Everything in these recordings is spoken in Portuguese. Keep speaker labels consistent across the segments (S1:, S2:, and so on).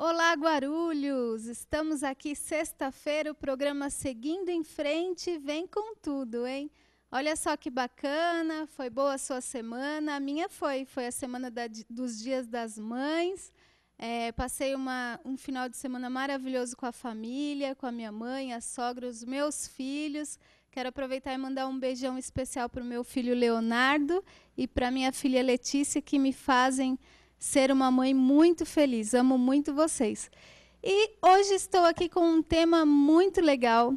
S1: Olá, Guarulhos! Estamos aqui sexta-feira, o programa Seguindo em Frente vem com tudo, hein? Olha só que bacana, foi boa a sua semana, a minha foi a semana dos Dias das Mães. Passei um final de semana maravilhoso com a família, com a minha mãe, a sogra, os meus filhos. Quero aproveitar e mandar um beijão especial para o meu filho Leonardo e para minha filha Letícia, que me fazem ser uma mãe muito feliz. Amo muito vocês. E hoje estou aqui com um tema muito legal,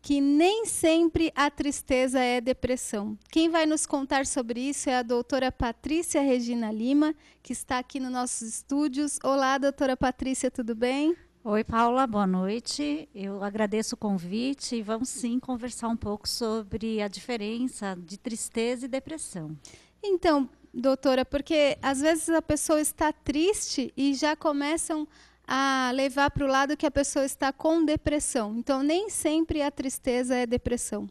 S1: que nem sempre a tristeza é depressão. Quem vai nos contar sobre isso é a doutora Patrícia Regina Lima, que está aqui nos nossos estúdios. Olá, doutora Patrícia, tudo bem?
S2: Oi, Paula, boa noite. Eu agradeço o convite e vamos sim conversar um pouco sobre a diferença de tristeza e depressão.
S1: Então, doutora, porque às vezes a pessoa está triste e já começam a levar para o lado que a pessoa está com depressão. Então, nem sempre a tristeza é depressão.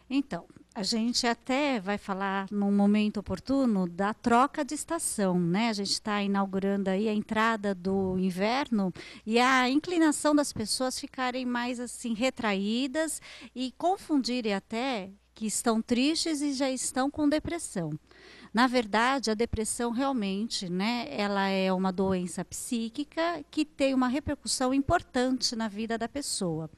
S2: Então, a gente até vai falar num momento oportuno da troca de estação, né? A gente está inaugurando aí a entrada do inverno e a inclinação das pessoas ficarem mais assim retraídas e confundirem até que estão tristes e já estão com depressão. Na verdade, a depressão realmente, né, ela é uma doença psíquica que tem uma repercussão importante na vida da pessoa.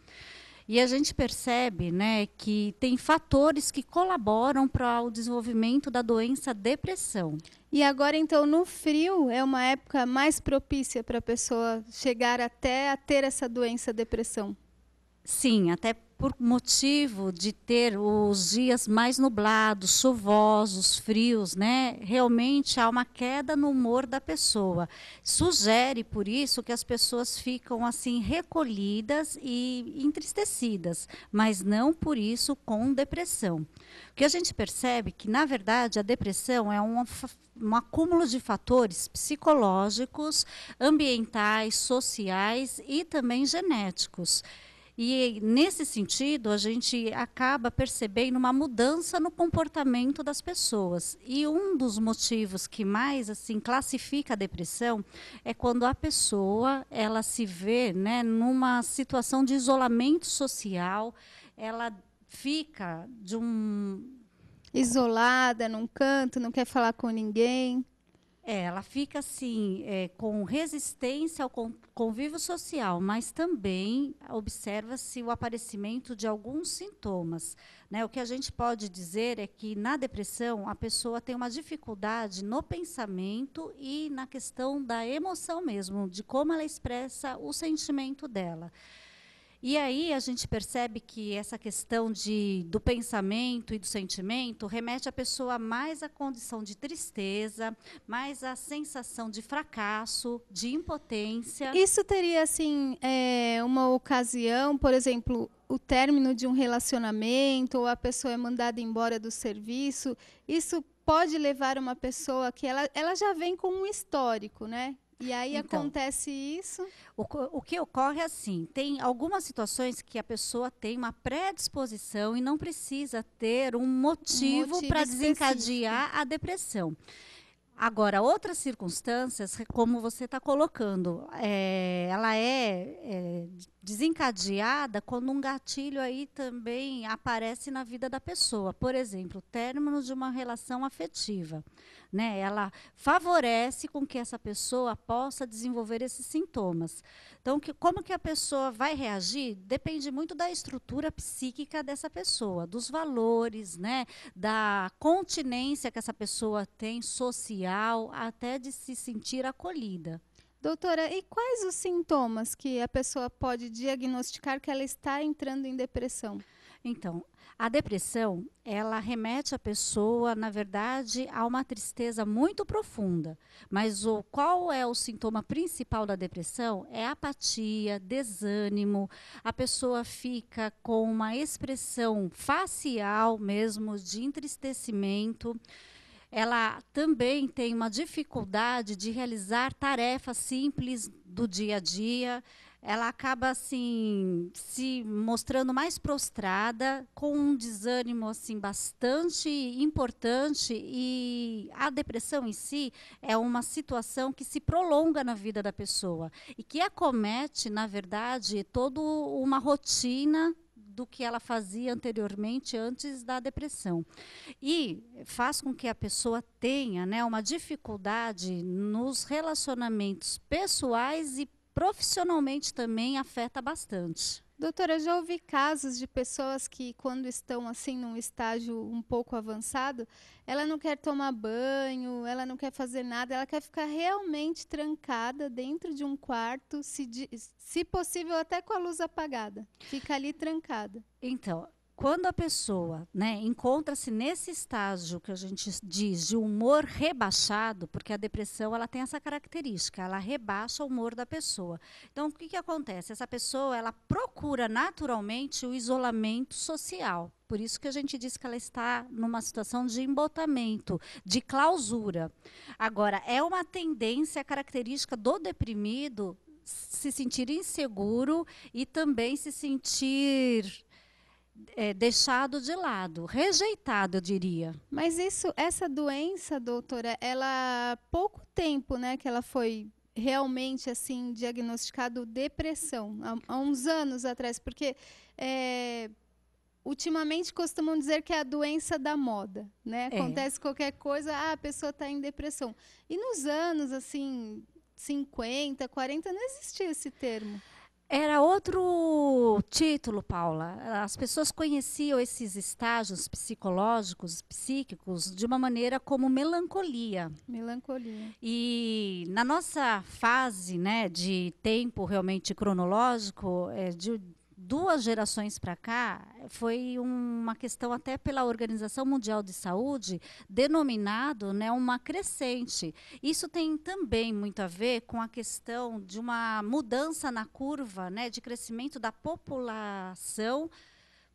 S2: E a gente percebe, né, que tem fatores que colaboram para o desenvolvimento da doença depressão.
S1: E agora, então, no frio é uma época mais propícia para a pessoa chegar até a ter essa doença depressão.
S2: Sim, até por motivo de ter os dias mais nublados, chuvosos, frios, né? Realmente há uma queda no humor da pessoa. Sugere, por isso, que as pessoas ficam assim recolhidas e entristecidas, mas não por isso com depressão. O que a gente percebe que, na verdade, a depressão é um acúmulo de fatores psicológicos, ambientais, sociais e também genéticos. E, nesse sentido, a gente acaba percebendo uma mudança no comportamento das pessoas. E um dos motivos que mais assim classifica a depressão é quando a pessoa ela se vê, né, numa situação de isolamento social, ela fica de um
S1: Isolada, num canto, não quer falar com ninguém.
S2: ela fica assim, com resistência ao convívio social, mas também observa-se o aparecimento de alguns sintomas, né? O que a gente pode dizer é que na depressão a pessoa tem uma dificuldade no pensamento e na questão da emoção mesmo, de como ela expressa o sentimento dela. E aí a gente percebe que essa questão do pensamento e do sentimento remete a pessoa mais à condição de tristeza, mais à sensação de fracasso, de impotência.
S1: Isso teria, assim, uma ocasião, por exemplo, o término de um relacionamento, ou a pessoa é mandada embora do serviço. Isso pode levar uma pessoa que ela já vem com um histórico, né? E aí
S2: Então,
S1: acontece isso.
S2: o que ocorre é assim, tem algumas situações que a pessoa tem uma predisposição e não precisa ter um
S1: Um
S2: motivo
S1: motivo
S2: para
S1: específico.
S2: desencadear a depressão. Agora, outras circunstâncias, como você está colocando, ela é desencadeada quando um gatilho aí também aparece na vida da pessoa. Por exemplo, o término de uma relação afetiva, né? Ela favorece com que essa pessoa possa desenvolver esses sintomas. Então, como que a pessoa vai reagir depende muito da estrutura psíquica dessa pessoa, dos valores, né? Da continência que essa pessoa tem social, até de se sentir acolhida.
S1: Doutora, e quais os sintomas que a pessoa pode diagnosticar que ela está entrando em depressão?
S2: Então, a depressão, ela remete a pessoa, na verdade, a uma tristeza muito profunda. Mas qual é o sintoma principal da depressão? É apatia, desânimo, a pessoa fica com uma expressão facial mesmo de entristecimento. Ela também tem uma dificuldade de realizar tarefas simples do dia a dia. ela acaba assim se mostrando mais prostrada, com um desânimo assim bastante importante, e a depressão em si é uma situação que se prolonga na vida da pessoa e que acomete, na verdade, toda uma rotina do que ela fazia anteriormente, antes da depressão. E faz com que a pessoa tenha, né, uma dificuldade nos relacionamentos pessoais, e profissionalmente também afeta bastante.
S1: Doutora, eu já ouvi casos de pessoas que, quando estão assim num estágio um pouco avançado, ela não quer tomar banho, ela não quer fazer nada, ela quer ficar realmente trancada dentro de um quarto, se possível até com a luz apagada. Fica ali trancada.
S2: Então, quando a pessoa, né, encontra-se nesse estágio que a gente diz de humor rebaixado, porque a depressão ela tem essa característica, ela rebaixa o humor da pessoa. Então, o que, que acontece? Essa pessoa ela procura naturalmente o isolamento social. Por isso que a gente diz que ela está numa situação de embotamento, de clausura. Agora, é uma tendência característica do deprimido se sentir inseguro e também se sentir deixado de lado, rejeitado, eu diria.
S1: Mas essa doença, doutora, ela há pouco tempo, né, que ela foi realmente assim diagnosticado depressão, há uns anos atrás, porque ultimamente costumam dizer que é a doença da moda, né? Acontece qualquer coisa, a pessoa está em depressão. E nos anos assim 50, 40 não existia esse termo.
S2: Era outro título, Paula. As pessoas conheciam esses estágios psicológicos, psíquicos, de uma maneira como melancolia.
S1: Melancolia.
S2: E na nossa fase, né, de tempo realmente cronológico, de 2 gerações para cá, foi uma questão até pela Organização Mundial de Saúde, denominado, né, uma crescente. Isso tem também muito a ver com a questão de uma mudança na curva, né, de crescimento da população,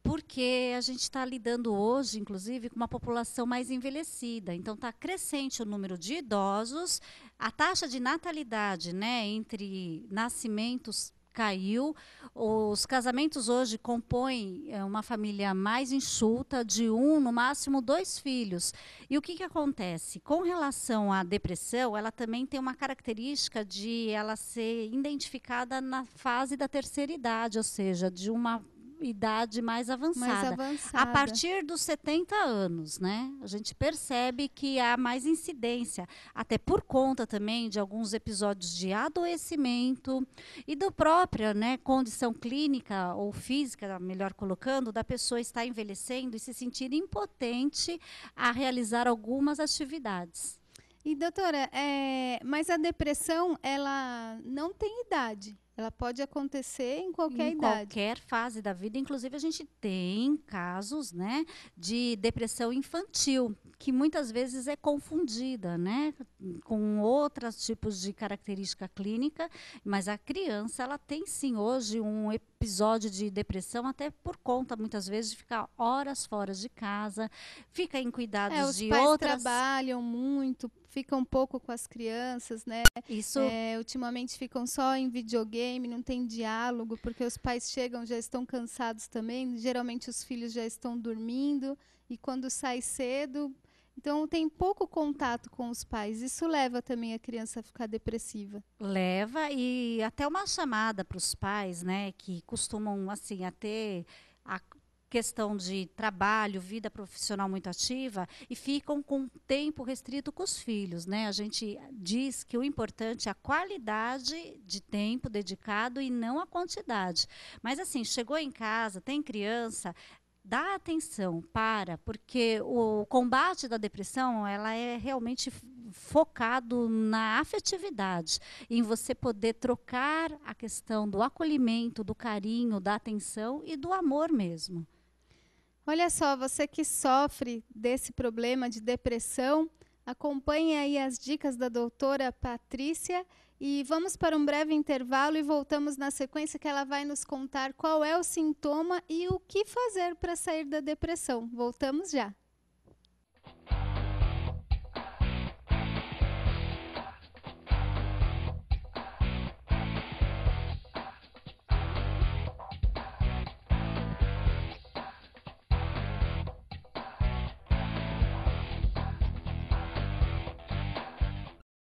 S2: porque a gente está lidando hoje, inclusive, com uma população mais envelhecida. Então, está crescente o número de idosos, a taxa de natalidade, né, entre nascimentos caiu, os casamentos hoje compõem uma família mais enxuta, de 1, no máximo 2 filhos. E o que acontece? Com relação à depressão, ela também tem uma característica de ela ser identificada na fase da terceira idade, ou seja, de uma idade mais avançada. A partir dos 70 anos, né? A gente percebe que há mais incidência, até por conta também de alguns episódios de adoecimento e da própria, né, condição clínica ou física, melhor colocando, da pessoa estar envelhecendo e se sentir impotente a realizar algumas atividades.
S1: E doutora, mas a depressão, ela não tem idade. Ela pode acontecer em qualquer idade.
S2: Em qualquer fase da vida. Inclusive, a gente tem casos, né, de depressão infantil, que muitas vezes é confundida, né, com outros tipos de característica clínica, mas a criança ela tem sim hoje um episódio de depressão, até por conta, muitas vezes, de ficar horas fora de casa, fica em cuidados de outras...
S1: Os pais trabalham muito, ficam um pouco com as crianças, né?
S2: Isso.
S1: Ultimamente ficam só em videogame, não tem diálogo, porque os pais chegam, já estão cansados também, geralmente os filhos já estão dormindo, e quando sai cedo, então tem pouco contato com os pais. Isso leva também a criança a ficar depressiva.
S2: Leva, e até uma chamada para os pais, né, que costumam assim a ter a questão de trabalho, vida profissional muito ativa, e ficam com tempo restrito com os filhos, né? A gente diz que o importante é a qualidade de tempo dedicado e não a quantidade. Mas assim, chegou em casa, tem criança, dá atenção, porque o combate da depressão, ela é realmente focado na afetividade, em você poder trocar a questão do acolhimento, do carinho, da atenção e do amor mesmo.
S1: Olha só, você que sofre desse problema de depressão, acompanhe aí as dicas da doutora Patrícia e vamos para um breve intervalo e voltamos na sequência, que ela vai nos contar qual é o sintoma e o que fazer para sair da depressão. Voltamos já.